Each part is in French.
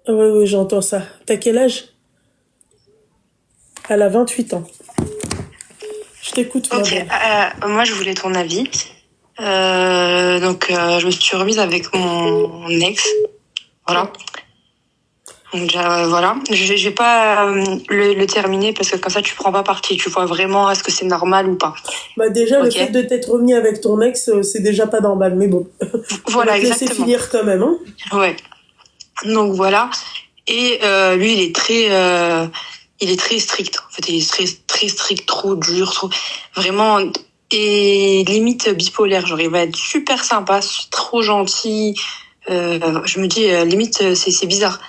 Oui, oui, j'entends ça. T'as quel âge? Elle a 28 ans. Je t'écoute, ma Ok, belle. moi je voulais ton avis. Je me suis remise avec mon ex. Voilà. Donc déjà, voilà. Je vais pas le terminer parce que comme ça tu prends pas parti. Tu vois vraiment est-ce que c'est normal ou pas. Bah déjà, le Ok. fait de t'être remis avec ton ex, c'est déjà pas normal, mais bon. On va Voilà, te laisser exactement. finir quand même, hein. Ouais. Donc voilà. Et lui, il est très strict. En fait, il est très, très strict, trop dur, trop vraiment et limite bipolaire. Genre, il va être super sympa, trop gentil. Je me dis limite c'est bizarre.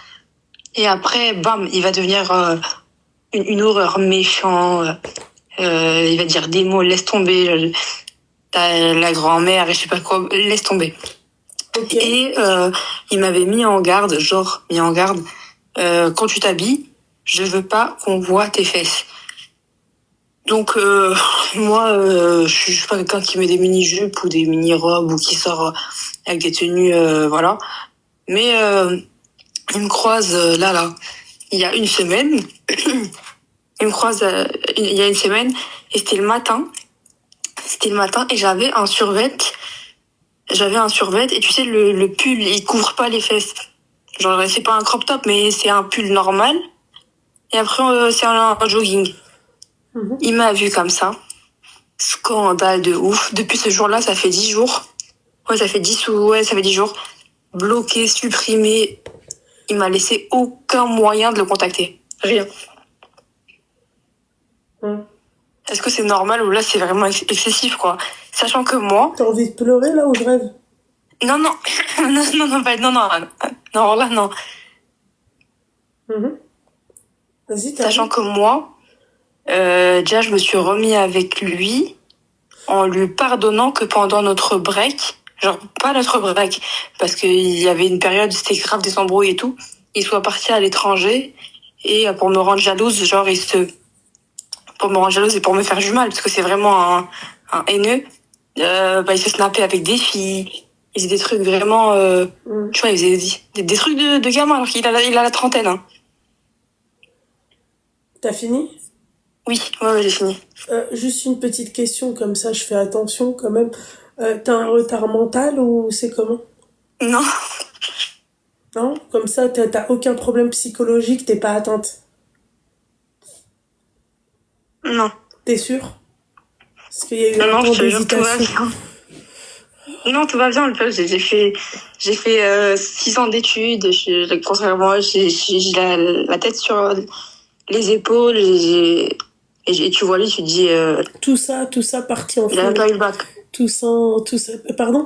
Et après, bam, il va devenir une horreur, méchant. Il va dire des mots, laisse tomber. T'as la grand-mère et je sais pas quoi, laisse tomber. Ok. Et il m'avait mis en garde, quand tu t'habilles, je veux pas qu'on voit tes fesses. Donc moi, je suis pas quelqu'un qui met des mini-jupes ou des mini-robes ou qui sort avec des tenues, voilà. Mais il me croise là, il y a une semaine. Il me croise il y a une semaine et c'était le matin. C'était le matin et j'avais un survêt. J'avais un survêt et tu sais, le pull, il couvre pas les fesses. Genre, c'est pas un crop top, mais c'est un pull normal. Et après, c'est un jogging. Mhm. Il m'a vu comme ça. Scandale de ouf. Depuis ce jour-là, ça fait 10 jours. Ouais, ça fait 10 jours. Bloqué, supprimé. Il m'a laissé aucun moyen de le contacter. Rien. Hum. Est-ce que c'est normal ou là, c'est vraiment excessif, quoi? Sachant que moi, T'as envie de pleurer là ou je rêve? non, non, non, là, non. Mhm. Vas-y, Sachant t'arrives. que moi, déjà, je me suis remis avec lui en lui pardonnant que pendant notre break, genre pas notre break, parce qu'il y avait une période, c'était grave des embrouilles et tout, il soit parti à l'étranger et pour me rendre jalouse, pour me rendre jalouse et pour me faire du mal, parce que c'est vraiment un haineux, il se snappait avec des filles, il faisait des trucs vraiment, Hum. tu vois, il faisait des trucs de gamin, alors qu'il a la trentaine, hein. T'as fini? Oui, ouais, j'ai fini. Juste une petite question, comme ça je fais attention quand même. T'as un retard mental ou c'est comment? Non, Non? Comme ça, t'as aucun problème psychologique, t'es pas atteinte. non, T'es sûre? Parce qu'il y a eu un non, je temps te jure, tout va d'hésitation. bien. Non, tout va bien, le peuple. J'ai fait 6 ans d'études. Contrairement, j'ai la tête sur les épaules. Et tu vois lui, tu te dis, Tout ça parti en il a même fumée. pas eu le bac. Tout ça, pardon?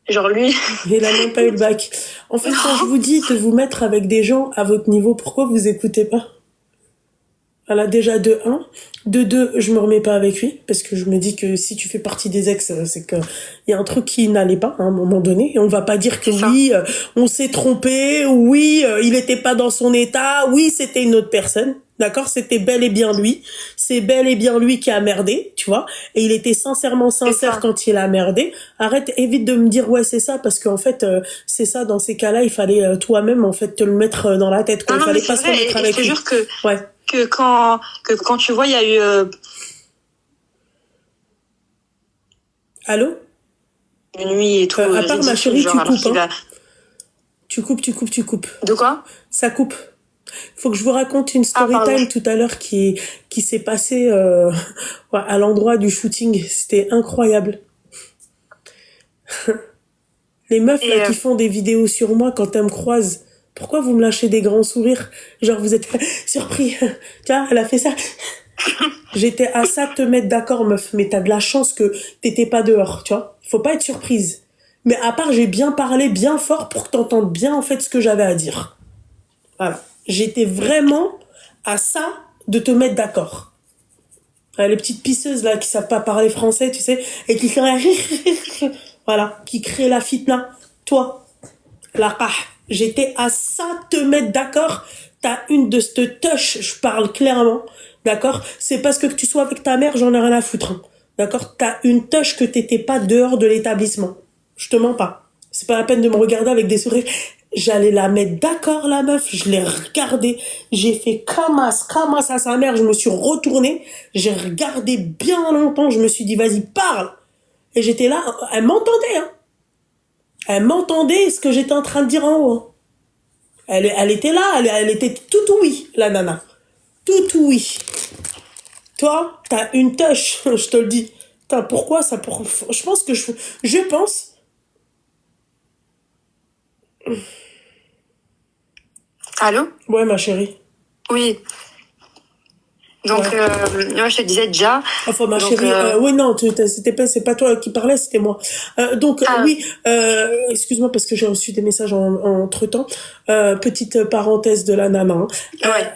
Genre lui, Il a même pas eu le bac. En fait, quand je non. vous dis de vous mettre avec des gens à votre niveau, pourquoi vous écoutez pas? Voilà, déjà de un. De 2, je me remets pas avec lui, parce que je me dis que si tu fais partie des ex, c'est que il y a un truc qui n'allait pas à un moment donné. Et on va pas dire que C'est ça. oui, on s'est trompé, oui, il était pas dans son état, oui, c'était une autre personne. D'accord? C'était bel et bien lui. C'est bel et bien lui qui a merdé, tu vois. Et il était sincèrement C'est sincère ça. quand il a merdé. Arrête, évite de me dire, ouais, c'est ça, parce qu'en fait, c'est ça, dans ces cas-là, il fallait toi-même, en fait, te le mettre dans la tête, quoi. Non, Il non, mais fallait c'est pas se vrai. remettre Et je avec te lui. jure Ouais. que quand tu vois, il y a eu Allô? une nuit et tout, À j'ai part ma dit trucs, chérie, genre, tu alors coupes, qu'il hein. a. Tu coupes. De quoi? Ça coupe. Faut que je vous raconte une Ah, story pardon. time tout à l'heure qui s'est passée ouais, à l'endroit du shooting. C'était incroyable. Les meufs là Et qui font des vidéos sur moi quand elles me croisent, pourquoi vous me lâchez des grands sourires? Genre vous êtes surpris. Tu vois, elle a fait ça. J'étais à ça de te mettre d'accord, meuf, mais t'as de la chance que t'étais pas dehors, tu vois. Faut pas être surprise. Mais à part, j'ai bien parlé bien fort pour que t'entendes bien en fait ce que j'avais à dire. Voilà. J'étais vraiment à ça de te mettre d'accord. Les petites pisseuses là qui savent pas parler français, tu sais, et qui créent voilà, qui créent la fitna. Toi, la ah, j'étais à ça de te mettre d'accord. T'as une de cette touche, je parle clairement, d'accord. C'est parce que tu sois avec ta mère, j'en ai rien à foutre, hein. D'accord. T'as une touche que t'étais pas dehors de l'établissement. Je te mens pas. C'est pas la peine de me regarder avec des sourires. J'allais la mettre d'accord, la meuf. Je l'ai regardée. J'ai fait camas à sa mère. Je me suis retournée. J'ai regardé bien longtemps. Je me suis dit, vas-y, parle. Et j'étais là. Elle m'entendait, hein. Elle m'entendait ce que j'étais en train de dire en haut, hein. Elle était là. Elle était tout oui, la nana. Tout oui. Toi, t'as une tâche, je te le dis. Putain, pourquoi ça pour... Je pense que je pense... Allô? Ouais, ma chérie. Oui. Donc, Ouais. moi, je te disais déjà. Enfin, ma Donc, chérie, oui, non, c'est pas toi qui parlais, c'était moi. Donc, ah, oui, excuse-moi parce que j'ai reçu des messages entre-temps. Petite parenthèse de la nana, hein. ouais.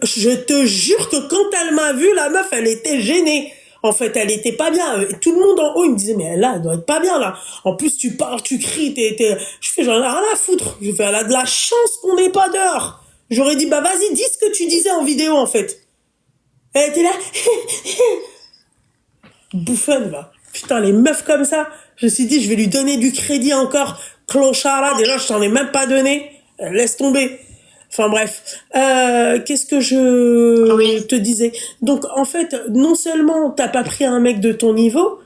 Je te jure que quand elle m'a vue, la meuf, elle était gênée. En fait, elle était pas bien. Tout le monde en haut, il me disait, mais là, elle doit être pas bien, là. En plus, tu parles, tu cries, Je fais, j'en ai rien à foutre. Je fais, elle a de la chance qu'on n'est pas dehors. J'aurais dit, bah, vas-y, dis ce que tu disais en vidéo, en fait. Elle était là. Bouffonne, va. Putain, les meufs comme ça. Je me suis dit, je vais lui donner du crédit encore. Clochard, déjà, je t'en ai même pas donné. Laisse tomber. Enfin bref, qu'est-ce que je Oui. te disais? Donc en fait, non seulement t'as pas pris un mec de ton niveau,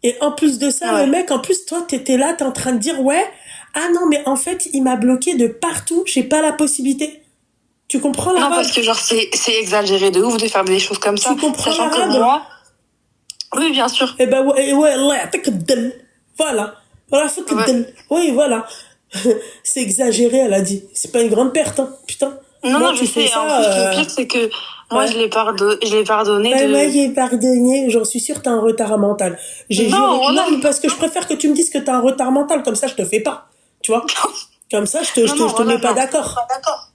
et en plus de ça, le Ouais. mec, en plus toi t'étais là, t'es en train de dire ouais, ah non mais en fait il m'a bloqué de partout, j'ai pas la possibilité. Tu comprends Non, l'arabe? parce que genre, c'est exagéré de ouf de faire des choses comme ça. Tu comprends Sachant que l'arabe? moi, oui, bien sûr. Eh ben ouais, Allah ya'tik ad-dal. Voilà. Voilà, fik Ouais. ad-dal. Oui, voilà. C'est exagéré, elle a dit. C'est pas une grande perte, hein. Putain. Non, Moi, non, je tu fais sais. En ça, plus, le pire, c'est que moi, ouais. je l'ai pardonné Ouais, moi, de... j'ai pardonné. J'en suis sûre, t'as un retard mental. J'ai juré. Non, Non, Ronan. mais parce que je préfère que tu me dises que t'as un retard mental. Comme ça, je te fais pas. Tu vois? Comme ça, Non, non, je te mets Ronan, pas non. d'accord.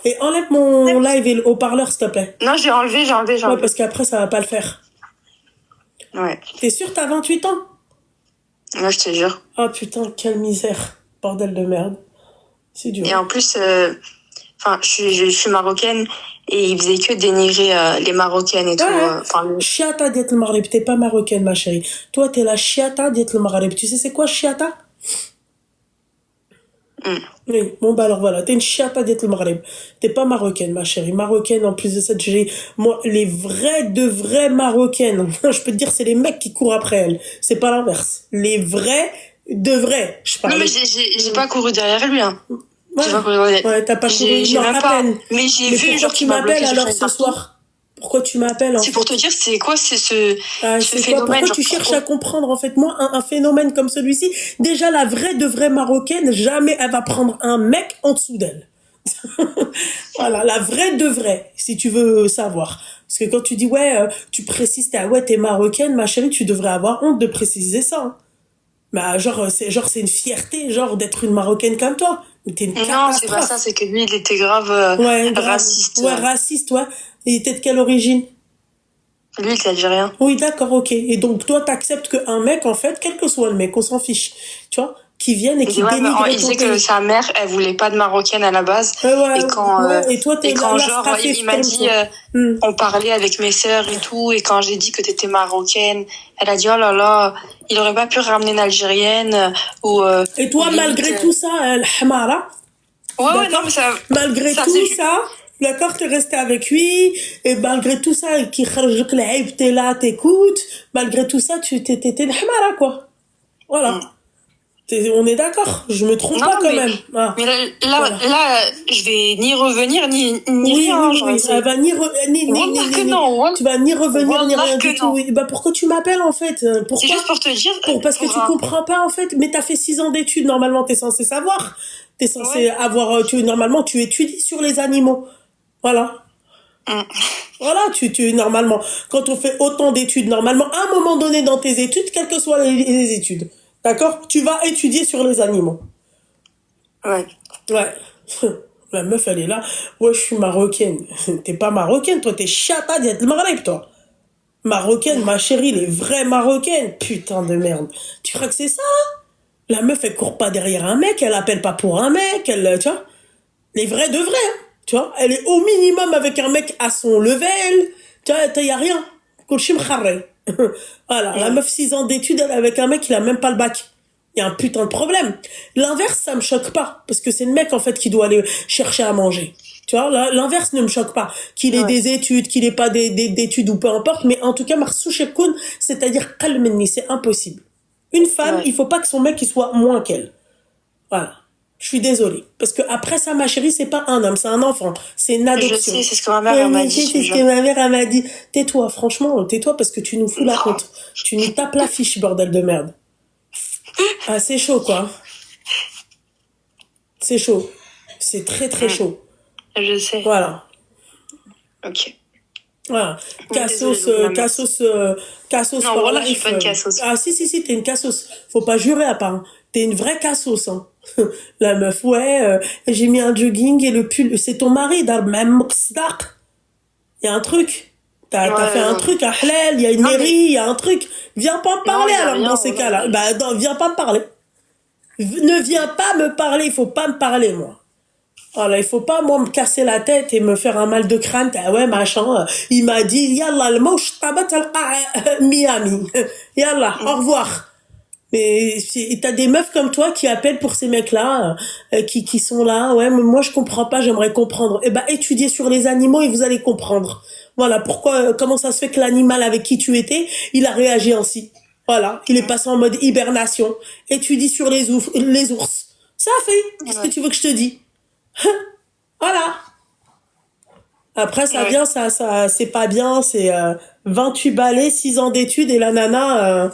Et enlève mon live et le haut-parleur, s'il te plaît. Non, j'ai enlevé. Ouais, parce qu'après, ça va pas le faire. Ouais. T'es sûre, t'as 28 ans? Moi, je te jure. Oh putain, quelle misère. Bordel de merde. C'est dur. Et en plus, enfin, je suis marocaine et il faisait que dénigrer les Marocaines et tout. Enfin, Chiata diet le Maghreb. T'es pas marocaine, ma chérie. Toi, t'es la chiata diet le Maghreb. Tu sais c'est quoi chiata? Oui, bon bah alors voilà, t'es une chiata diet le Maghreb. T'es pas marocaine, ma chérie. Marocaine, en plus de ça, moi, les vraies de vraies marocaines, je peux te dire, c'est les mecs qui courent après elles. C'est pas l'inverse. Les vrais de vrais, je parle. non, mais j'ai pas couru derrière lui, hein. Ouais, J'ai pas couru derrière. ouais, t'as pas couru, J'ai non, même à pas. peine. Mais j'ai Mais vu, pourquoi genre, tu qu'il m'a bloqué m'appelles sur alors une ce partie. soir? Pourquoi tu m'appelles en C'est fait? pour te dire, c'est quoi, c'est ce C'est quoi? phénomène, Pourquoi genre, tu cherches à comprendre en fait? Moi, un phénomène comme celui-ci, déjà la vraie de vraie marocaine, jamais elle va prendre un mec en dessous d'elle. Voilà, la vraie de vraie, si tu veux savoir. Parce que quand tu dis ouais, tu précises, ouais, t'es marocaine, ma chérie, tu devrais avoir honte de préciser ça, hein. Bah c'est une fierté, genre d'être une marocaine comme toi. T'es une Non, c'est pas ça, catastrophe. c'est que lui, il était grave Ouais, grave. raciste. Ouais, raciste, ouais. Et t'es de quelle origine? Lui, il était algérien. Oui, d'accord, ok. Et donc, toi, t'acceptes qu'un mec, en fait, quel que soit le mec, on s'en fiche, tu vois, qui vienne et Il qui dit, ouais, mais dénigre il ton disait que pays. sa mère, elle voulait pas de marocaine à la base. Ouais, Et quand, ouais, et toi, t'es là, genre, il m'a dit, on parlait avec mes sœurs et tout, et quand j'ai dit que t'étais marocaine, elle a dit, oh là là, il aurait pas pu ramener une algérienne, ou, Et toi, ou limite, malgré tout ça, le hamara, ouais, ouais, non, d'accord, mais ça, malgré ça tout faisait ça, d'accord, t'es resté avec lui, et malgré tout ça, qui kharjak l'haib, t'es là, t'écoutes, malgré tout ça, t'es le hamara, quoi. Voilà. On est d'accord, je me trompe non, pas quand mais, même. Ah. mais Voilà. là, je vais ni revenir, ni Oui, rien, oui, genre, oui. Elle va Wallah que non, tu vas ni revenir ni Wallah rien que du tout. non. Oui. Bah pourquoi tu m'appelles en fait? C'est Pourquoi? juste pour te dire, Parce que tu comprends pas en fait. Mais t'as fait 6 ans d'études, normalement t'es censé savoir. T'es censé avoir, normalement tu étudies sur les animaux. Voilà. Voilà, normalement, quand on fait autant d'études, normalement, à un moment donné dans tes études, quelles que soient les études, d'accord? Tu vas étudier sur les animaux. Ouais. Ouais. La meuf, elle est là. Ouais, je suis marocaine. T'es pas marocaine, toi, t'es chata d'être le Maghreb, toi. Marocaine, ma chérie, les vraies marocaines. Putain de merde. Tu crois que c'est ça? La meuf, elle court pas derrière un mec, elle appelle pas pour un mec, tu vois. Les vrais de vrais, hein. Tu vois. Elle est au minimum avec un mec à son level. Tu vois, y a rien. Kulchim kharre. Voilà. La meuf, 6 ans d'études, elle est avec un mec, il a même pas le bac. Il y a un putain de problème. L'inverse, ça me choque pas. Parce que c'est le mec, en fait, qui doit aller chercher à manger. Tu vois, l'inverse ne me choque pas. Qu'il ait Ouais. des études, qu'il ait pas d'études ou peu importe. Mais en tout cas, Marsouch Koun, c'est-à-dire Kalmenni, c'est impossible. Une femme, Ouais. il faut pas que son mec, il soit moins qu'elle. Voilà. Je suis désolée. Parce que après ça, ma chérie, c'est pas un homme, c'est un enfant. C'est une Je adoption. sais, c'est ce que ma mère Ouais, elle m'a mais dit, je te c'est ce que jure. ma mère, elle m'a dit. Tais-toi, franchement, tais-toi parce que tu nous fous la honte. Tu nous tapes la fiche, bordel de merde. Ah, c'est chaud, quoi. C'est chaud. C'est très, très chaud. Je sais. Voilà. Ok. Voilà. Désolée, Cassos, Loubna, cassos non, for voilà, je suis life. pas une cassos. Ah, si, t'es une cassos. Faut pas jurer à part. Hein. T'es une vraie cassos, hein. La meuf, ouais, j'ai mis un jogging et le pull, c'est ton mari dans le même moksdak. Il y a un truc. T'as fait un truc à Halal, il y a une Non, mais- mairie, il y a un truc. Viens pas me parler il y a alors rien, dans ces voilà. cas-là. Bah, non, viens pas me parler. Ne viens pas me parler, il faut pas me parler, moi. Voilà, il faut pas, moi, me casser la tête et me faire un mal de crâne. Ah ouais, machin. Il m'a dit, yallah, le mouche, tabat Miami. Yallah, au revoir. Mais t'as des meufs comme toi qui appellent pour ces mecs-là, qui sont là. Ouais, mais moi, je comprends pas, j'aimerais comprendre. Eh ben, étudiez sur les animaux et vous allez comprendre. Voilà, pourquoi, comment ça se fait que l'animal avec qui tu étais, il a réagi ainsi. Voilà, il est passé en mode hibernation. Étudie sur les ours. Ça a fait. Qu'est-ce que tu veux que je te dise? Voilà. Après, ça vient, ça, c'est pas bien, c'est 28 balais, 6 ans d'études et la nana,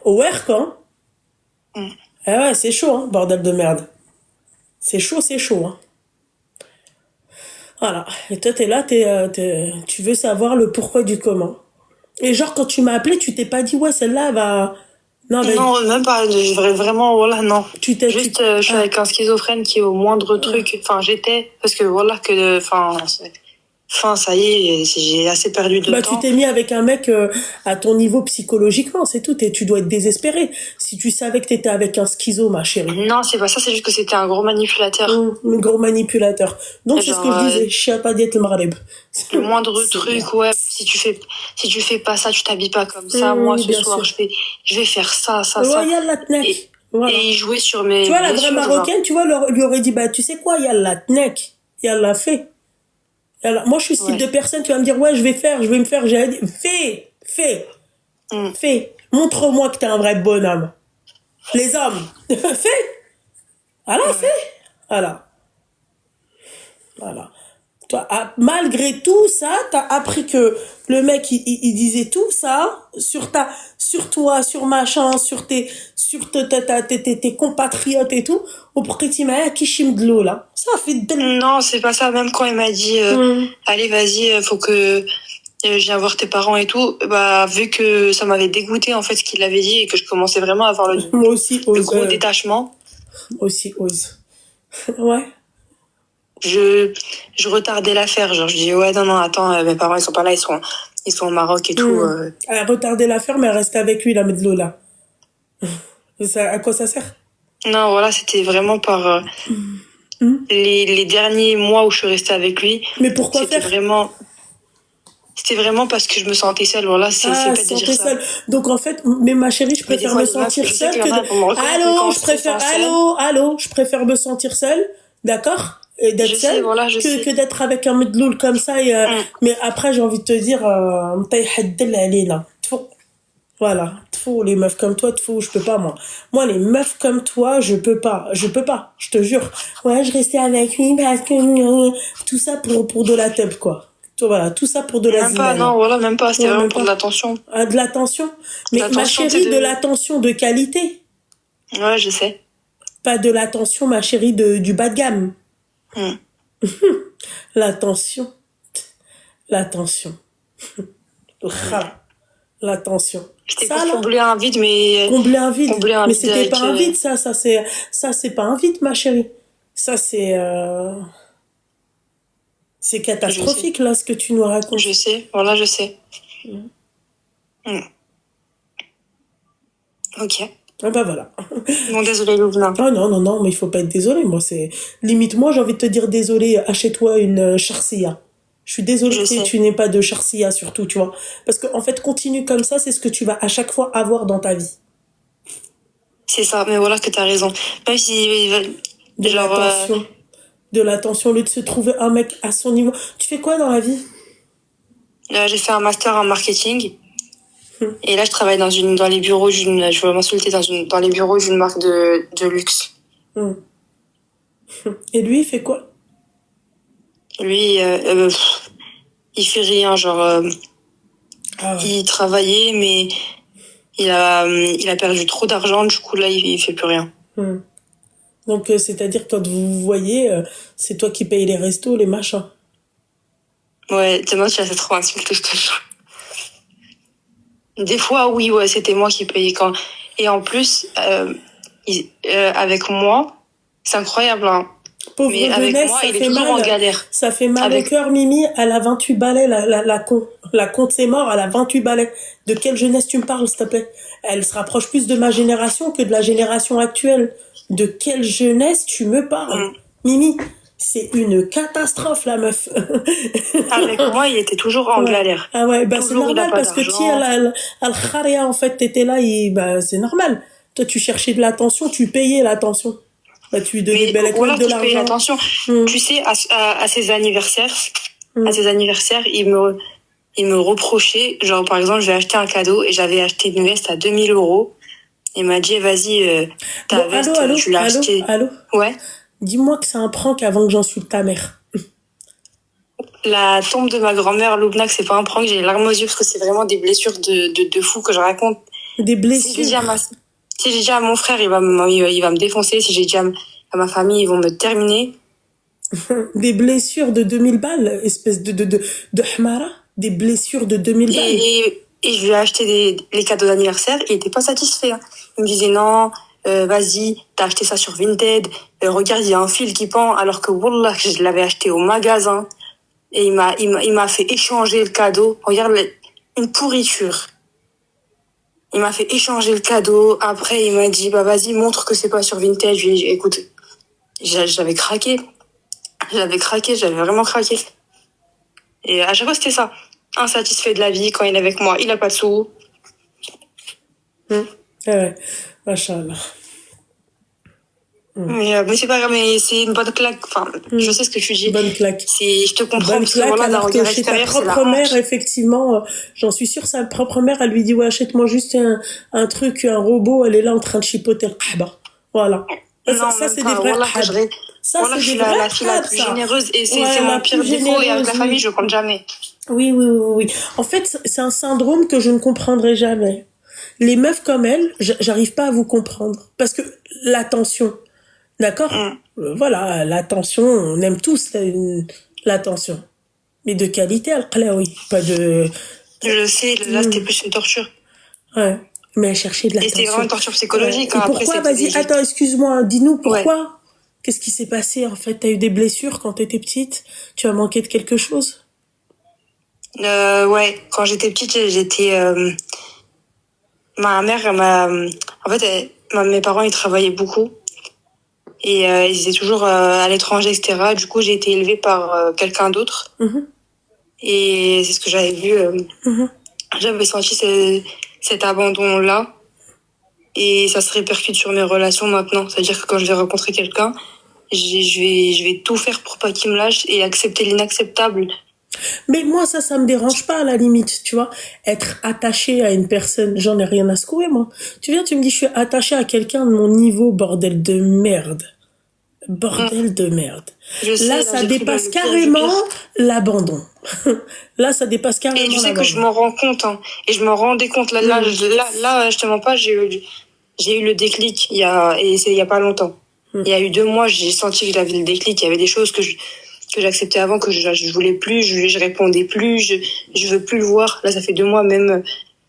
au work, hein. Eh ouais, c'est chaud, hein, bordel de merde. C'est chaud, hein. Voilà. Et toi, t'es là, tu veux savoir le pourquoi du comment. Et genre, quand tu m'as appelé, tu t'es pas dit, ouais, celle-là, elle va... Non, mais Non, même pas. Vraiment, voilà, non. tu t'es... Juste, je suis avec un schizophrène qui est au moindre truc. Enfin, j'étais. Parce que voilà, ça y est, j'ai assez perdu de Bah, temps. tu t'es mis avec un mec à ton niveau psychologiquement, c'est tout. Et tu dois être désespéré. Si tu savais que t'étais avec un schizo, ma chérie. Non, c'est pas ça, c'est juste que c'était un gros manipulateur. Un gros manipulateur. Donc, c'est ce que Genre, je disais. Chiapadiet le Maghreb. Le moindre C'est truc, bien. ouais, si tu fais pas ça, tu t'habilles pas comme ça. Moi, ce bien soir, sûr. je vais faire ça. Ouais, yallah, tnek. Et, Voilà. et il jouait sur mes Tu vois, la vraie blessures, genre. marocaine, tu vois, lui aurait dit, bah, tu sais quoi, yallah, tnek. Yallah, fais. Yallah. Moi, je suis ce type de personne, tu vas me dire, ouais, je vais me faire, j'ai dit, fais. Fais. Montre-moi que t'es un vrai bonhomme. Les hommes. Fais. Voilà, fais. Voilà. Voilà. Toi, malgré tout ça, t'as appris que le mec, il disait tout ça sur toi, sur machin, sur tes compatriotes et tout. Au Pourquoi Kishim de l'eau, là. Ça a fait Non, c'est pas ça. Même quand il m'a dit, allez, vas-y, faut que je viens voir tes parents et tout, bah, vu que ça m'avait dégoûté, en fait, ce qu'il avait dit et que je commençais vraiment à avoir Moi aussi, le ose. gros détachement. Aussi, ose. Ouais. Je retardais l'affaire. Genre, je dis, ouais, non, attends, mes parents, ils sont pas là, ils sont au Maroc et tout. Elle a retardé l'affaire, mais elle reste avec lui, la Medlo, là. À quoi ça sert? Non, voilà, c'était vraiment par les derniers mois où je suis restée avec lui. Mais pourquoi C'était faire? C'était vraiment parce que je me sentais seule. Voilà, c'est bête de dire ça. Seule. Donc en fait, mais ma chérie, je préfère me sentir seule que allô, je préfère me sentir seule, d'accord? Et d'être seule que d'être avec un medloul comme ça et mais après j'ai envie de te dire voilà, les meufs comme toi, je peux pas moi les meufs comme toi, je peux pas, je te jure. Ouais, je restais avec lui parce que tout ça pour de la teub quoi. Voilà, tout ça pour de la zimane. Même pas, non, voilà, même pas, c'était vraiment pour de l'attention. Ah, de l'attention. Mais ma chérie, de l'attention de qualité. Ouais, je sais. Pas de l'attention, ma chérie, du bas de gamme. L'attention. L'attention. L'attention. C'était pour combler un vide, mais... Combler un vide. Mais c'était pas un vide, ça c'est pas un vide, ma chérie. Ça, c'est catastrophique, là, ce que tu nous racontes. Je sais, voilà, je sais. Ok. Ah bah voilà. Bon, désolé, Loubna. Ah non, mais il faut pas être désolé. Moi, limite, moi, j'ai envie de te dire désolé, achète-toi une charcia. Je suis désolée que tu n'aies pas de charcia, surtout, tu vois. Parce que, en fait, continue comme ça, c'est ce que tu vas à chaque fois avoir dans ta vie. C'est ça, mais voilà que t'as raison. Même si, De genre, l'attention. De l'attention, au lieu de se trouver un mec à son niveau. Tu fais quoi dans la vie? j'ai fait un master en marketing. Et là, je travaille dans les bureaux je veux m'insulter dans les bureaux d'une marque de luxe. Hum. Et lui, il fait quoi? Lui, il fait rien, genre, Ah ouais. il travaillait, mais il a perdu trop d'argent, du coup, là, il fait plus rien. Hum. Donc, c'est-à-dire, quand vous vous voyez, c'est toi qui payes les restos, les machins. Ouais, tellement tu as fait trop insulter, je te jure. Des fois, oui, ouais, c'était moi qui payais quand. Et en plus, avec moi, c'est incroyable, hein. Pauvre Mais avec jeunesse, moi, ça il est fait toujours en mal. galère. Ça fait mal au Avec, cœur, Mimi. Elle a 28 balais, la con. La con, c'est mort, elle a 28 balais. De quelle jeunesse tu me parles, s'il te plaît? Elle se rapproche plus de ma génération que de la génération actuelle. De quelle jeunesse tu me parles? Mimi, c'est une catastrophe, la meuf. avec moi, il était toujours en Ouais. galère. Ah ouais, bah c'est Toujours, il a normal pas parce que ti d'argent. al-kharia, en fait, t'étais là, bah c'est normal. Toi, tu cherchais de l'attention, tu payais l'attention. Bah, tu lui donnais Mais belle voilà de que je paye l'argent. attention. Hum, Tu sais, à ses anniversaires, hum. il me reprochait, genre, par exemple, je vais acheter un cadeau et j'avais acheté une veste à 2000 €. Il m'a dit, vas-y, ta Bon, veste, tu l'as achetée. allô. Ouais. Dis-moi que c'est un prank avant que j'insulte ta mère. La tombe de ma grand-mère, Loubna, que c'est pas un prank, j'ai les larmes aux yeux parce que c'est vraiment des blessures de fou que je raconte. Des Si j'ai dit blessures. si j'ai dit à mon frère, il va me défoncer. Si j'ai dit à ma famille, ils vont me terminer. Des blessures de 2000 balles, espèce de hmara. Des blessures de 2000 balles. Et je lui ai acheté les cadeaux d'anniversaire. Il était pas satisfait, hein. Il me disait non, vas-y, t'as acheté ça sur Vinted. Regarde, il y a un fil qui pend, alors que wallah, je l'avais acheté au magasin. Et il m'a fait échanger le cadeau. Regarde, une pourriture. Il m'a fait échanger le cadeau. Après, il m'a dit, bah vas-y, montre que c'est pas sur Vinted. Je lui ai dit, écoute, j'avais craqué. J'avais vraiment craqué. Et à chaque fois, c'était ça. Insatisfait de la vie quand il est avec moi. Il a pas de sous. Ah ouais, machallah. Mais c'est pas grave, mais c'est une bonne claque. Enfin, je sais ce que tu dis. Bonne claque. Je te comprends, Bonne parce que claque, voilà, d'un alors que regard chez ta extérieur, c'est la propre mère, honte. effectivement, j'en suis sûre, sa propre mère, elle lui dit, ouais, achète-moi juste un truc, un robot, elle est là en train de chipoter le qahba. Voilà. Non, Ça, même c'est des pas. vrais Voilà, qahb. Ça, voilà, c'est je suis des vrais la fille la qahb, plus ça. généreuse et c'est Ouais, mon la pire plus défaut. Et avec généreuse, la famille, oui. je compte jamais. Oui, oui, oui, oui. En fait, c'est un syndrome que je ne comprendrai jamais. Les meufs comme elle, j'arrive pas à vous comprendre. Parce que l'attention, d'accord? Voilà, l'attention, on aime tous l'attention. Mais de qualité, oui. Pas de... Je sais, là, c'était plus une torture. Ouais. Mais elle cherchait de Et c'était vraiment l'attention. une torture psychologique. Et Hein. Après, pourquoi? c'était Vas-y, des... attends, excuse-moi, dis-nous Ouais. pourquoi? Qu'est-ce qui s'est passé, en fait? T'as eu des blessures quand t'étais petite? Tu as manqué de quelque chose? Ouais, quand j'étais petite, ma mère, en fait, mes parents, ils travaillaient beaucoup. Et ils étaient toujours à l'étranger, etc. Du coup, j'ai été élevée par quelqu'un d'autre. Et c'est ce que j'avais vu. J'avais senti cet abandon-là. Et ça se répercute sur mes relations maintenant. C'est-à-dire que quand je vais rencontrer quelqu'un, je vais tout faire pour pas qu'il me lâche et accepter l'inacceptable. Mais moi, ça me dérange pas, à la limite, tu vois. Être attaché à une personne, j'en ai rien à secouer, moi. Tu viens, tu me dis, je suis attaché à quelqu'un de mon niveau, bordel de merde. Bordel de merde. Là, ça dépasse carrément l'abandon. Là, ça dépasse carrément l'abandon. Et tu sais que je l'abandon. m'en rends compte, hein. Et je m'en rendais compte. Là, je te mens pas, j'ai eu le déclic il y a pas longtemps. Il y a eu 2 mois, j'ai senti que j'avais le déclic. Il y avait des choses que j'acceptais avant, que je voulais plus, je répondais plus, je veux plus le voir. Là, ça fait 2 mois, même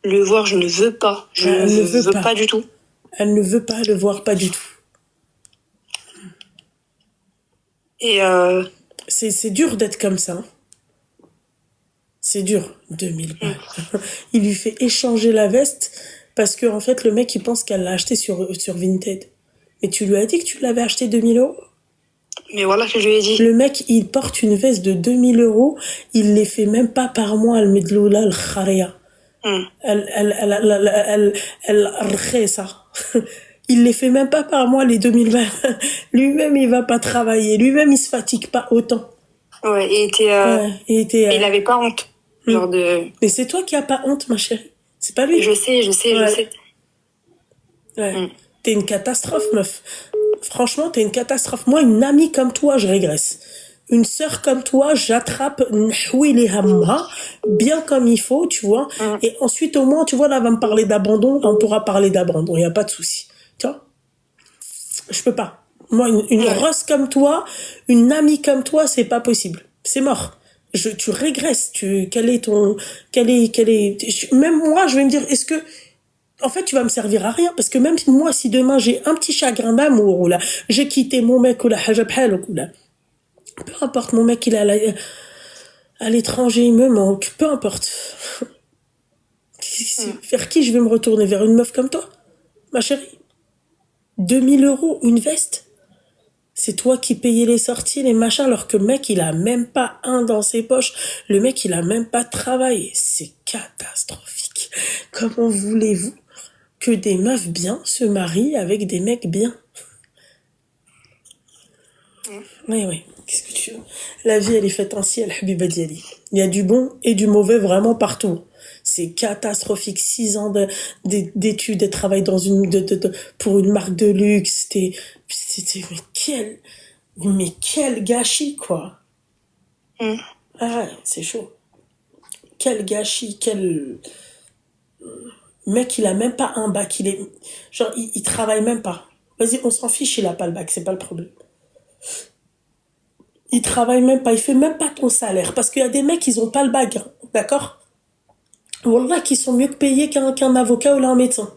le voir, je ne veux pas. Je ne veux pas du tout. Elle ne veut pas le voir, pas du tout. Et c'est dur d'être comme ça. C'est dur, 2000 balles. Il lui fait échanger la veste parce que en fait le mec il pense qu'elle l'a acheté sur Vinted. Mais tu lui as dit que tu l'avais acheté 2000 €. Mais voilà que je lui ai dit. Le mec il porte une veste de 2000 €, il les fait même pas par mois, elle met de l'oula, le kharia. Elle ça. Il les fait même pas par mois, les 2020. Lui-même, il va pas travailler. Lui-même, il se fatigue pas autant. Ouais, Ouais, il avait pas honte. Genre de. Mais c'est toi qui as pas honte, ma chérie. C'est pas lui. Je sais. Ouais. T'es une catastrophe, meuf. Franchement, t'es une catastrophe. Moi, une amie comme toi, je régresse. Une sœur comme toi, j'attrape nahwi les hamma, bien comme il faut, tu vois. Et ensuite, au moins, tu vois, là, elle va me parler d'abandon. On pourra parler d'abandon. Il n'y a pas de souci. Tu vois? Je peux pas. Moi, une Rosse comme toi, une amie comme toi, c'est pas possible. C'est mort. Tu régresses. Même moi, je vais me dire, est-ce que, en fait, tu vas me servir à rien, parce que même moi, si demain j'ai un petit chagrin d'amour, ou là, j'ai quitté mon mec, ou là, hajab halok, ou là, peu importe, mon mec, il est à l'étranger, il me manque, peu importe. Vers qui je vais me retourner? Vers une meuf comme toi, ma chérie? 2 000 euros, une veste? C'est toi qui payais les sorties, les machins, alors que le mec, il a même pas un dans ses poches. Le mec, il a même pas travaillé. C'est catastrophique. Comment voulez-vous que des meufs bien se marient avec des mecs bien? Oui. Qu'est-ce que tu veux? La vie, elle est faite ainsi, Al-Habiba Diali. Il y a du bon et du mauvais vraiment partout. C'est catastrophique. 6 ans d'études et travail dans pour une marque de luxe. Mais quel gâchis, quoi. Ah ouais, c'est chaud. Quel gâchis, quel mec, il a même pas un bac. Genre, il travaille même pas. Vas-y, on s'en fiche, il a pas le bac, c'est pas le problème. Il travaille même pas, il fait même pas ton salaire. Parce qu'il y a des mecs, ils ont pas le bac, hein, d'accord? Wallah, qui sont mieux que payés qu'un avocat ou un médecin.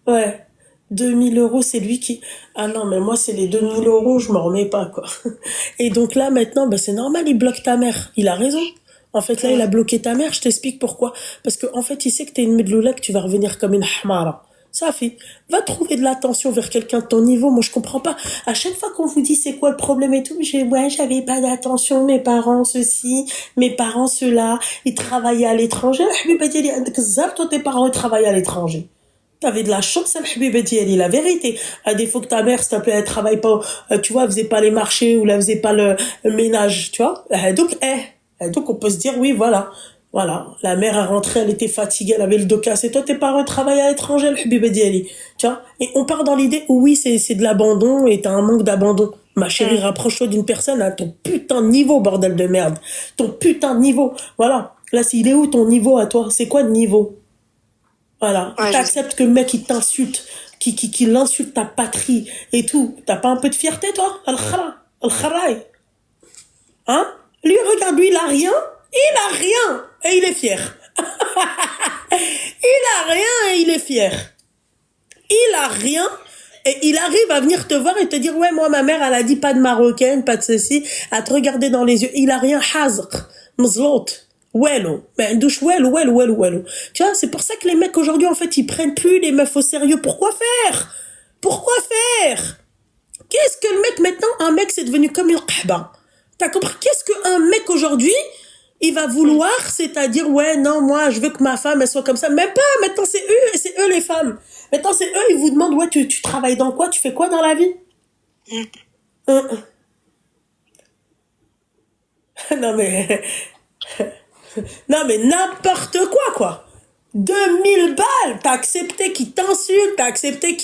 Ouais. 2 000 euros, c'est lui qui... Ah non, mais moi, c'est les 2 000 euros, je m'en remets pas, quoi. Et donc là, maintenant, bah, c'est normal, il bloque ta mère. Il a raison. En fait, là, il a bloqué ta mère, je t'explique pourquoi. Parce qu'en fait, il sait que t'es une medloula, que tu vas revenir comme une hamara. Ça fait. Va trouver de l'attention vers quelqu'un de ton niveau. Moi, je comprends pas. À chaque fois qu'on vous dit c'est quoi le problème et tout, j'avais pas d'attention, mes parents ceci, mes parents cela, ils travaillaient à l'étranger. Toi, tes parents, ils travaillent à l'étranger. T'avais de la chance, Al-Habiba Diali, la vérité. À défaut que ta mère, s'il te plaît, elle travaille pas, tu vois, elle faisait pas les marchés ou elle faisait pas le ménage, tu vois. Donc, on peut se dire, oui, voilà. Voilà. La mère est rentrée, elle était fatiguée, elle avait le dos cassé. Toi, tes parents travaillent à l'étranger, Al-Habiba Diali. Tu vois. Et on part dans l'idée où oui, c'est de l'abandon et t'as un manque d'abandon. Ma chérie, rapproche-toi d'une personne à ton putain de niveau, bordel de merde. Ton putain de niveau. Voilà. Là, il est où ton niveau à toi? C'est quoi le niveau? Voilà. Ouais, T'acceptes que le mec, il t'insulte, qu'il insulte ta patrie et tout. T'as pas un peu de fierté, toi? Al-Khara. Al-Kharaï. Hein? Lui, regarde, lui, il a rien. Il a rien. Et il est fier. Il a rien et il est fier. Il a rien. Et il arrive à venir te voir et te dire, ouais, moi, ma mère, elle a dit pas de marocaine, pas de ceci, à te regarder dans les yeux. Il a rien. Hazq. Mzlout. Wello. Mais douche wello. Tu vois, c'est pour ça que les mecs aujourd'hui, en fait, ils prennent plus les meufs au sérieux. Pourquoi faire? Qu'est-ce que le mec maintenant? Un mec, c'est devenu comme une qahba. T'as compris? Qu'est-ce qu'un mec aujourd'hui, il va vouloir, c'est-à-dire, ouais, non, moi, je veux que ma femme, elle soit comme ça. Même pas, maintenant, c'est eux les femmes. Maintenant, c'est eux, ils vous demandent, ouais, tu travailles dans quoi? Tu fais quoi dans la vie? Non, mais, non, mais n'importe quoi. 2 000 balles, t'as accepté qu'ils t'insultent, t'as accepté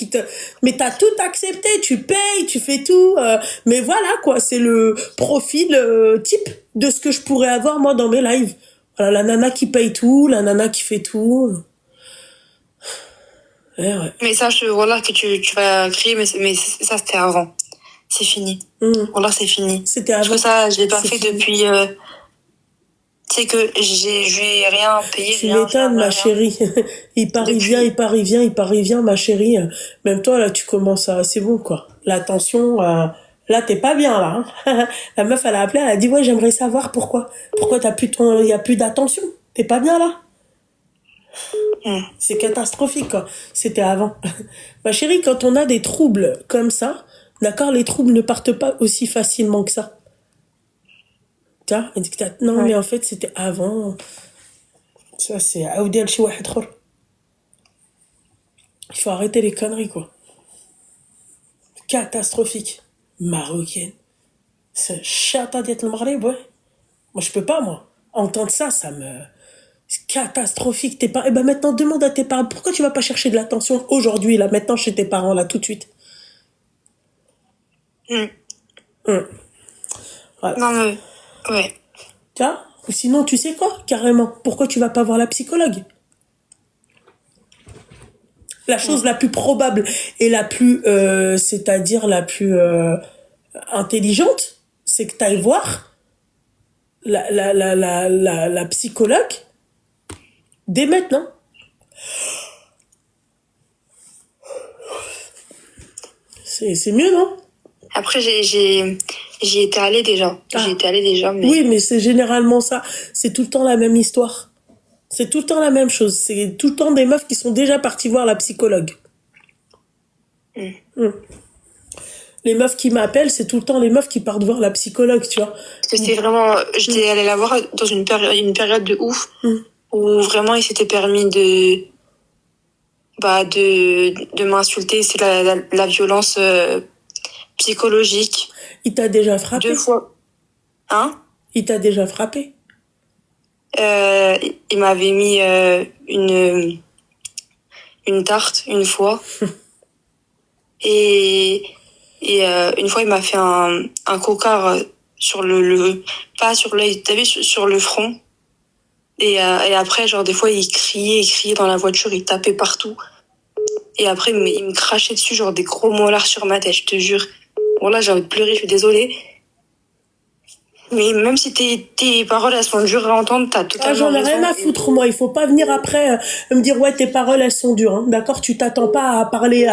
mais t'as tout accepté, tu payes, tu fais tout, mais voilà, quoi, c'est le profil, type de ce que je pourrais avoir, moi, dans mes lives. Voilà, la nana qui paye tout, la nana qui fait tout. Ouais. Mais sache, voilà, que tu vas crier, mais ça, c'était avant. C'est fini. Voilà, c'est fini. C'était avant. Parce que ça, je l'ai pas fait depuis... C'est que j'ai rien payé. Tu m'étonnes, ma chérie. Il part, il vient, ma chérie. Même toi, là, tu commences à... C'est bon, quoi. L'attention... Là, t'es pas bien, là. Hein. La meuf, elle a appelé, elle a dit, ouais, j'aimerais savoir pourquoi. Pourquoi il y a plus d'attention. T'es pas bien, là. C'est catastrophique, quoi. C'était avant. Ma chérie, quand on a des troubles comme ça, d'accord, les troubles ne partent pas aussi facilement que ça. Non, mais en fait, c'était avant. Ça, c'est... Il faut arrêter les conneries, quoi. Catastrophique. Marocaine. C'est chata d'être le Maghreb, ouais. Moi, je peux pas, moi. Entendre ça, ça me... C'est catastrophique. Tes parents... Eh ben, maintenant, demande à tes parents, pourquoi tu vas pas chercher de l'attention aujourd'hui, là, maintenant, chez tes parents, là, tout de suite. Hmm. Voilà. Non, mais, ouais. Tu vois? Ou sinon, tu sais quoi, carrément, pourquoi tu vas pas voir la psychologue? La chose la plus probable et la plus, c'est-à-dire la plus intelligente, c'est que tu ailles voir la psychologue dès maintenant. C'est mieux, non? Après, j'y étais allée déjà. Ah. J'y étais allée déjà, mais... Oui, mais c'est généralement ça. C'est tout le temps la même histoire. C'est tout le temps la même chose. C'est tout le temps des meufs qui sont déjà parties voir la psychologue. Les meufs qui m'appellent, c'est tout le temps les meufs qui partent voir la psychologue, tu vois. Parce que c'était vraiment... J'étais allée la voir dans une période de ouf, où vraiment il s'était permis de m'insulter. C'est la violence psychologique. Il t'a déjà frappé? 2 fois. Hein? Il t'a déjà frappé? Il m'avait mis une tarte une fois. Et une fois, il m'a fait un cocard sur pas sur l'œil, t'as vu, sur le front. Et après, genre, des fois, il criait dans la voiture, il tapait partout. Et après, il me crachait dessus, genre, des gros molars sur ma tête, je te jure. Bon, là, j'ai envie de pleurer, je suis désolée. Mais même si tes paroles, elles sont dures à entendre, t'as totalement j'en ai raison. rien à foutre, moi. Il faut pas venir après me dire, ouais, tes paroles, elles sont dures, hein. D'accord? Tu t'attends pas à parler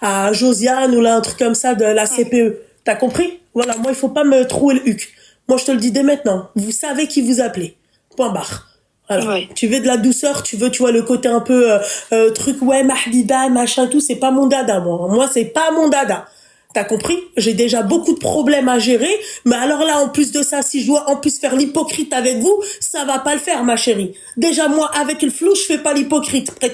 à Josiane ou là, un truc comme ça de la CPE. T'as compris? Voilà, moi, il faut pas me trouer le huc. Moi, je te le dis dès maintenant. Vous savez qui vous appelez. Point barre. Voilà. Ouais. Tu veux de la douceur, tu vois, le côté un peu truc, ouais, mahdiba, machin, tout, c'est pas mon dada, moi. Moi, c'est pas mon dada. T'as compris? J'ai déjà beaucoup de problèmes à gérer, mais alors là, en plus de ça, si je dois en plus faire l'hypocrite avec vous, ça va pas le faire, ma chérie. Déjà, moi, avec le flou, je fais pas l'hypocrite. De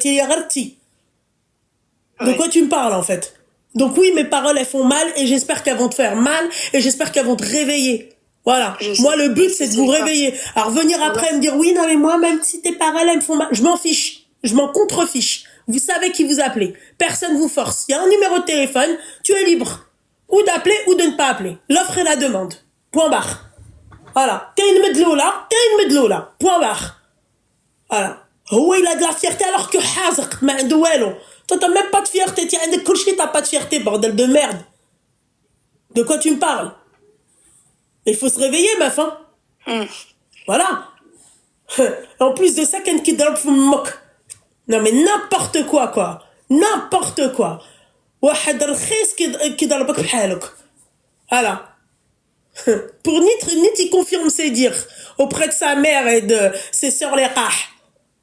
quoi tu me parles, en fait? Donc oui, mes paroles, elles font mal, et j'espère qu'elles vont te faire mal, et j'espère qu'elles vont te réveiller. Voilà. Moi, le but, c'est de vous réveiller. Alors, venir après me dire, oui, non, mais moi, même si tes paroles, elles me font mal, je m'en fiche. Je m'en contrefiche. Vous savez qui vous appelez. Personne vous force. Il y a un numéro de téléphone, tu es libre. Ou d'appeler ou de ne pas appeler. L'offre et la demande. Point barre. Voilà. T'es une medloula. Point barre. Voilà. Il a de la fierté alors que Hazak, ma douelo. Toi, t'as même pas de fierté. Tiens, t'as pas de fierté, bordel de merde. De quoi tu me parles? Il faut se réveiller, meuf, hein. Voilà. En plus de ça, quelqu'un qui drop moque. Non, mais n'importe quoi, quoi. N'importe quoi. واحد رخيص كي ضربك بحالك. Voilà. Pour Nit, il confirme ses dires auprès de sa mère et de ses sœurs les qah.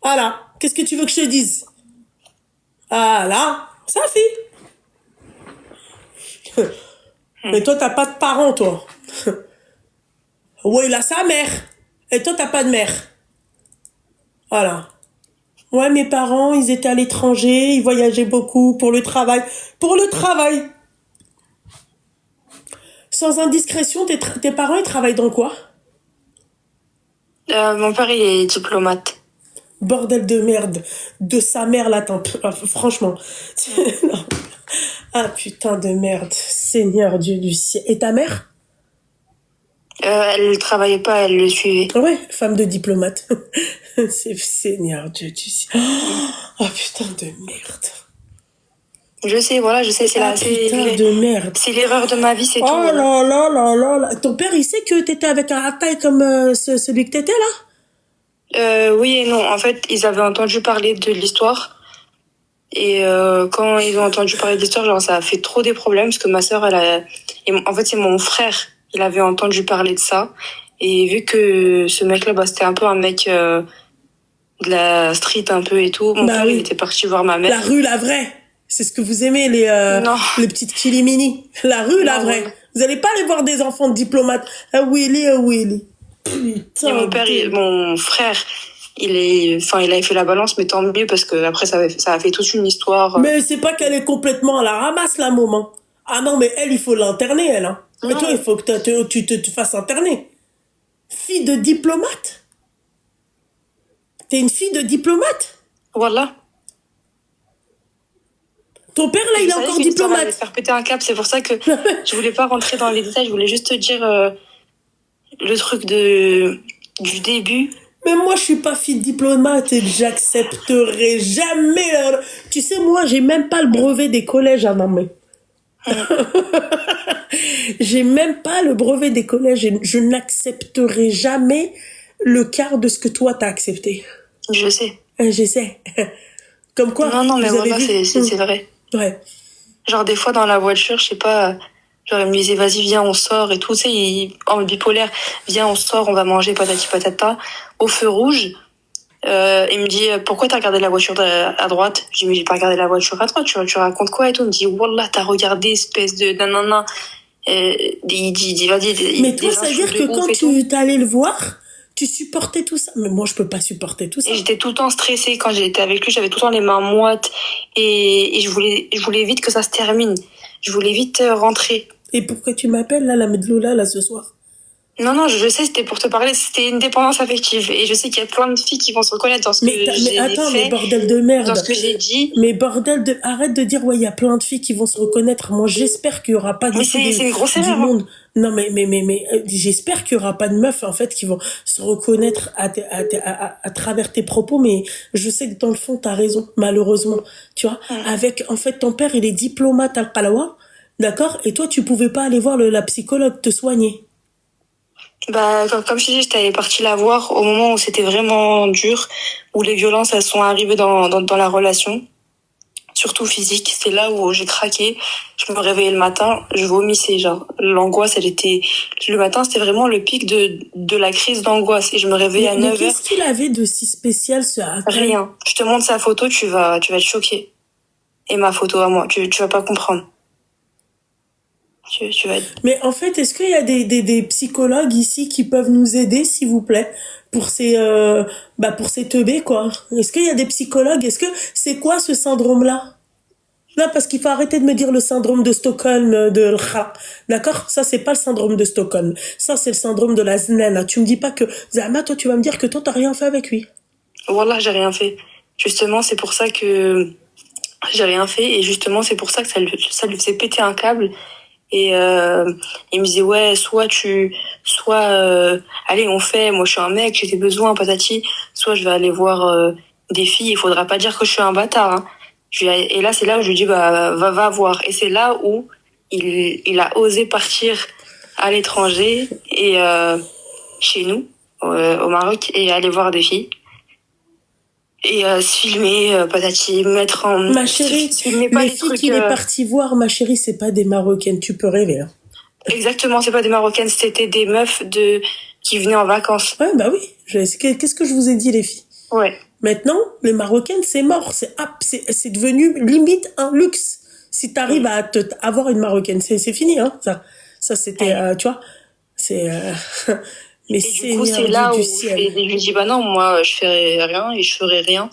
Voilà. Qu'est-ce que tu veux que je te dise? Voilà. Ça fait. Mais toi, t'as pas de parents, toi. Ouais, il a sa mère. Et toi, t'as pas de mère. Voilà. Ouais, mes parents, ils étaient à l'étranger, ils voyageaient beaucoup pour le travail. Pour le travail. Sans indiscrétion, tes parents, ils travaillent dans quoi? Mon père, il est diplomate. Bordel de merde. De sa mère, là, franchement. Non. Ah, putain de merde. Seigneur Dieu du ciel. Et ta mère? Elle travaillait pas, elle le suivait. Ouais, femme de diplomate. C'est Seigneur Dieu du ciel. Oh, putain de merde. Je sais, voilà, c'est putain de merde. C'est l'erreur de ma vie, c'est tout. Oh là là là là là. Ton père, il sait que t'étais avec un racaille comme celui que t'étais là? Oui et non. En fait, ils avaient entendu parler de l'histoire. Et quand ils ont entendu parler de l'histoire, genre, ça a fait trop des problèmes parce que ma sœur, en fait, c'est mon frère. Il avait entendu parler de ça. Et vu que ce mec-là, c'était un peu un mec de la street un peu et tout, mon père, il était parti voir ma mère. La rue, la vraie. C'est ce que vous aimez, les petites kilimini. La rue, la vraie. Ouais. Vous allez pas aller voir des enfants de diplomates. Ah Willy. Putain. Et mon frère, il avait fait la balance, mais tant mieux parce que après ça a fait toute une histoire. Mais c'est pas qu'elle est complètement à la ramasse, la moment. Ah non, mais elle, il faut l'interner, elle. Hein. Et toi, il faut que tu te fasses interner. Fille de diplomate. T'es une fille de diplomate. Voilà. Ton père, là, il est encore diplomate. Faire péter un câble, c'est pour ça que je voulais pas rentrer dans les détails, je voulais juste te dire le truc du début. Mais moi, je suis pas fille de diplomate et j'accepterai jamais. Tu sais, moi, j'ai même pas le brevet des collèges à ma main. J'ai même pas le brevet des collèges. Je n'accepterai jamais le quart de ce que toi t'as accepté. Je sais. Je sais. Comme quoi. Non, mais voilà, c'est vrai. Ouais. Genre, des fois, dans la voiture, je sais pas, genre, il me disait, vas-y, viens, on sort et tout, tu sais, en bipolaire, viens, on sort, on va manger, patati patata. Au feu rouge, il me dit, pourquoi t'as regardé la voiture à droite? Je dis, mais j'ai pas regardé la voiture à droite, tu racontes quoi et tout? Il me dit, wallah, t'as regardé, espèce de nanana. Il dit, vas-y. Mais toi, ça veut dire que quand tu t'allais le voir, tu supportais tout ça. Mais moi, je peux pas supporter tout ça. Et j'étais tout le temps stressée quand j'étais avec lui, j'avais tout le temps les mains moites et je voulais vite que ça se termine. Je voulais vite rentrer. Et pourquoi tu m'appelles là, la Medloula, là, ce soir? Non, je sais, c'était pour te parler, c'était une dépendance affective. Et je sais qu'il y a plein de filles qui vont se reconnaître dans ce que j'ai fait. Mais attends, mais bordel de merde. Dans ce que j'ai dit. Mais arrête de dire, ouais, il y a plein de filles qui vont se reconnaître. Moi, j'espère qu'il y aura pas mais c'est une grosse erreur, du monde. Non, mais, j'espère qu'il y aura pas de meufs, en fait, qui vont se reconnaître à travers tes propos, mais je sais que dans le fond, t'as raison, malheureusement. Tu vois, avec, en fait, ton père, il est diplomate à Al-Qalawa, d'accord? Et toi, tu pouvais pas aller voir la psychologue te soigner. Bah, comme je te dis, j'étais partie la voir au moment où c'était vraiment dur, où les violences, elles sont arrivées dans la relation. Surtout physique, c'est là où j'ai craqué. Je me réveillais le matin, je vomissais, genre. L'angoisse, le matin, c'était vraiment le pic de la crise d'angoisse. Et je me réveillais à 9h. Mais qu'est-ce qu'il avait de si spécial, ce Rien. Je te montre sa photo, tu vas être choqué. Et ma photo à moi, tu vas pas comprendre. Tu vas être... Mais en fait, est-ce qu'il y a des psychologues ici qui peuvent nous aider, s'il vous plaît, pour ces teubés, quoi? Est-ce qu'il y a des psychologues? C'est quoi ce syndrome-là? Là, parce qu'il faut arrêter de me dire le syndrome de Stockholm, d'accord? Ça, c'est pas le syndrome de Stockholm. Ça, c'est le syndrome de la znana. Tu me dis pas que, Zahma, toi, tu vas me dire que toi, t'as rien fait avec lui. Wallah, j'ai rien fait. Justement, c'est pour ça que j'ai rien fait. Et justement, c'est pour ça que ça lui faisait péter un câble. Et il me disait, ouais, allez, on fait, moi je suis un mec, j'ai des besoins, patati, soit je vais aller voir des filles, il faudra pas dire que je suis un bâtard. Hein. Et là, c'est là où je lui dis, bah, va voir. Et c'est là où il a osé partir à l'étranger et chez nous, au Maroc, et aller voir des filles. Et se filmer, patati, mettre en... Ma chérie, les filles qu'il est parti voir, ma chérie, c'est pas des Marocaines, tu peux rêver. Hein. Exactement, c'est pas des Marocaines, c'était des meufs qui venaient en vacances. Ouais, bah oui. Qu'est-ce que je vous ai dit, les filles? Ouais. Maintenant, les Marocaines, c'est mort. C'est devenu limite un luxe. Si t'arrives à avoir une Marocaine, c'est fini, hein. Ça c'était, tu vois, c'est... Mais du coup, c'est là où je lui dis, bah non, moi, je ferai rien et je ferai rien.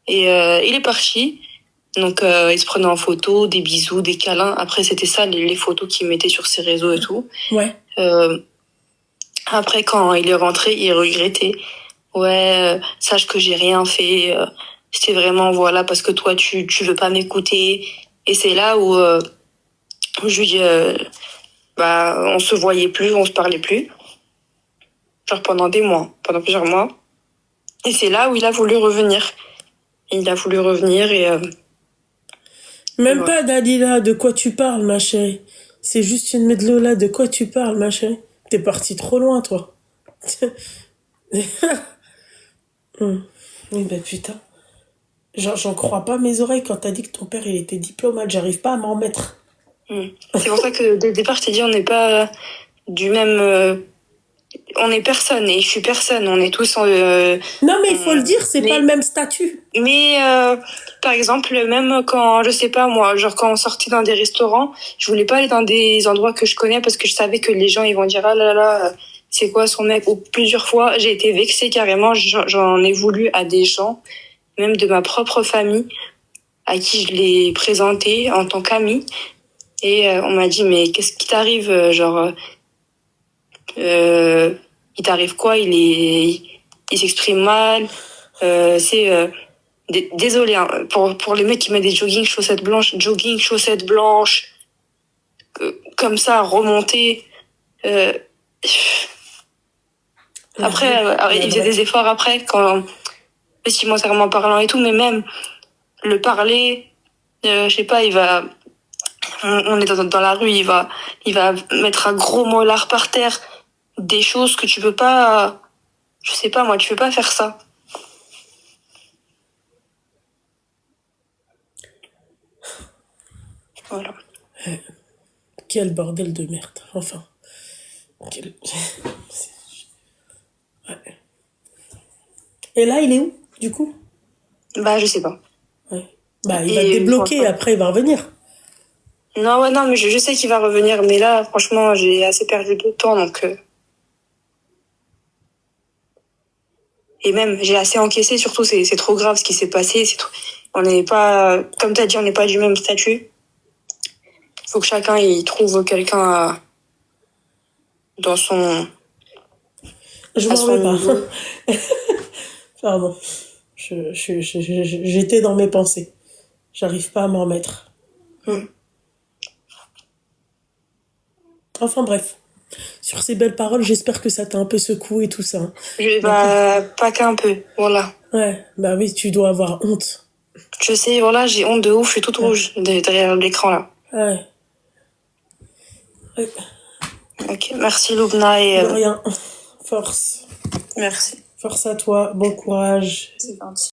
Et il est parti. Donc, il se prenait en photo, des bisous, des câlins. Après, c'était ça, les photos qu'il mettait sur ses réseaux et tout. Ouais. Après, quand il est rentré, il regrettait. Ouais, sache que j'ai rien fait. C'était vraiment, voilà, parce que toi, tu veux pas m'écouter. Et c'est là où je lui dis, on se voyait plus, on se parlait plus. Genre pendant plusieurs mois. Et c'est là où il a voulu revenir. Il a voulu revenir et... Même pas, Dalila, de quoi tu parles, ma chérie? C'est juste une Medloula, de quoi tu parles, ma chérie? T'es partie trop loin, toi. Oui, ben putain. J'en crois pas mes oreilles quand t'as dit que ton père, il était diplomate. J'arrive pas à m'en mettre. C'est pour ça que dès le départ, je t'ai dit, on n'est pas du même... on est personne et je suis personne, on est tous non mais il faut le dire, c'est pas le même statut. Mais par exemple, même quand, je sais pas moi, genre quand on sortait dans des restaurants, je voulais pas aller dans des endroits que je connais parce que je savais que les gens ils vont dire ah là là, c'est quoi son mec, ou plusieurs fois, j'ai été vexée carrément, j'en ai voulu à des gens, même de ma propre famille, à qui je l'ai présenté en tant qu'ami. Et on m'a dit, mais qu'est-ce qui t'arrive, il t'arrive quoi, il s'exprime mal, désolé, hein, pour les mecs qui mettent des chaussettes blanches, comme ça, remonter. Après, il faisait des efforts après, quand vestimentairement parlant et tout, mais même le parler, je sais pas, on est dans la rue, il va mettre un gros mollard par terre, des choses que tu peux pas, je sais pas moi, tu peux pas faire ça. Voilà. Quel bordel de merde. Enfin. Ouais. Et là, il est où, du coup? Bah, je sais pas. Ouais. Bah, il va te débloquer, après, il va revenir. Non, mais je sais qu'il va revenir, mais là, franchement, j'ai assez perdu de temps, donc... Et même, j'ai assez encaissé, surtout, c'est trop grave ce qui s'est passé, c'est trop... On n'est pas, comme t'as dit, on n'est pas du même statut. Faut que chacun, il trouve quelqu'un dans son... Je m'en remets pas. Pardon. J'étais dans mes pensées. J'arrive pas à m'en remettre. Enfin bref. Sur ces belles paroles, j'espère que ça t'a un peu secoué et tout ça. Pas qu'un peu, voilà. Ouais, bah oui, tu dois avoir honte. Je sais, voilà, j'ai honte de ouf, je suis toute rouge derrière l'écran là. Ouais. Ok, merci Loubna et... De rien. Force. Merci. Force à toi, bon courage. C'est gentil.